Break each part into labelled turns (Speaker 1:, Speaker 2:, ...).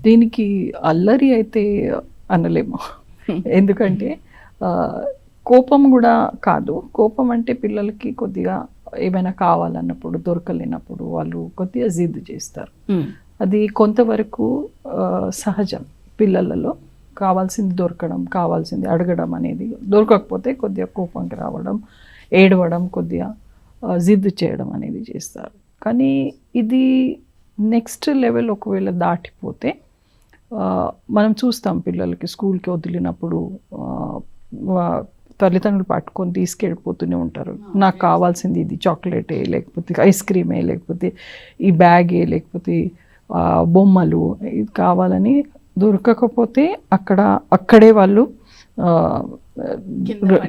Speaker 1: దీనికి అల్లరి అయితే అనలేము. ఎందుకంటే కోపం కూడా కాదు. కోపం అంటే పిల్లలకి కొద్దిగా ఏమైనా కావాలన్నప్పుడు దొరకలేనప్పుడు వాళ్ళు కొద్దిగా జిద్దు చేస్తారు. అది కొంతవరకు సహజం. పిల్లలలో కావాల్సింది దొరకడం, కావాల్సింది అడగడం అనేది, దొరకకపోతే కొద్దిగా కోపంకి రావడం, ఏడవడం, కొద్దిగా జిద్దు చేయడం అనేది చేస్తారు. కానీ ఇది నెక్స్ట్ లెవెల్ ఒకవేళ దాటిపోతే మనం చూస్తాం పిల్లలకి స్కూల్కి వదిలినప్పుడు తల్లిదండ్రులు పట్టుకొని తీసుకెళ్ళిపోతూనే ఉంటారు. నాకు కావాల్సింది ఇది చాక్లెటే, లేకపోతే ఐస్ క్రీమే, లేకపోతే ఈ బ్యాగే, లేకపోతే బొమ్మలు ఇది కావాలని. దొరకకపోతే అక్కడే వాళ్ళు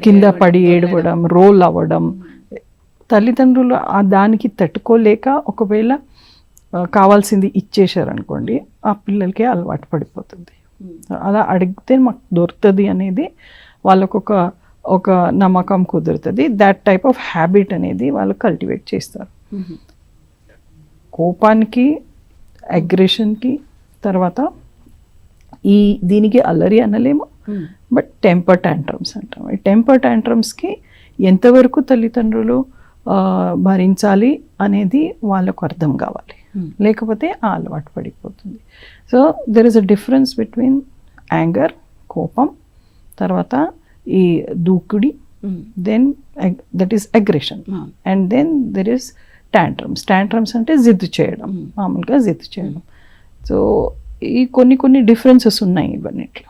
Speaker 1: కింద పడి ఏడవడం, రోల్ అవ్వడం. తల్లిదండ్రులు దానికి తట్టుకోలేక ఒకవేళ కావాల్సింది ఇచ్చేశారనుకోండి, ఆ పిల్లలకి అలవాటు పడిపోతుంది. అలా అడిగితే మాకు దొరుకుతుంది అనేది వాళ్ళకు ఒక నమ్మకం కుదురుతుంది. దాట్ టైప్ ఆఫ్ హ్యాబిట్ అనేది వాళ్ళు కల్టివేట్ చేస్తారు. కోపానికి, అగ్రెషన్కి, తర్వాత దీనికి అల్లరి అనలేము, బట్ టెంపర్ ట్యాంట్రమ్స్ అంటాం. ఈ టెంపర్ ట్యాంట్రమ్స్కి ఎంతవరకు తల్లిదండ్రులు భరించాలి అనేది వాళ్ళకు అర్థం కావాలి, లేకపోతే ఆ అలవాటు పడిపోతుంది. So there is a difference between anger, కోపం, తర్వాత ఈ దూకుడి, then that is aggression, and then there is tantrums. Tantrums అంటే జిద్దు చేయడం, మామూలుగా జిద్దు చేయడం. సో ఈ కొన్ని డిఫరెన్సెస్ ఉన్నాయి ఇవన్నిట్లో.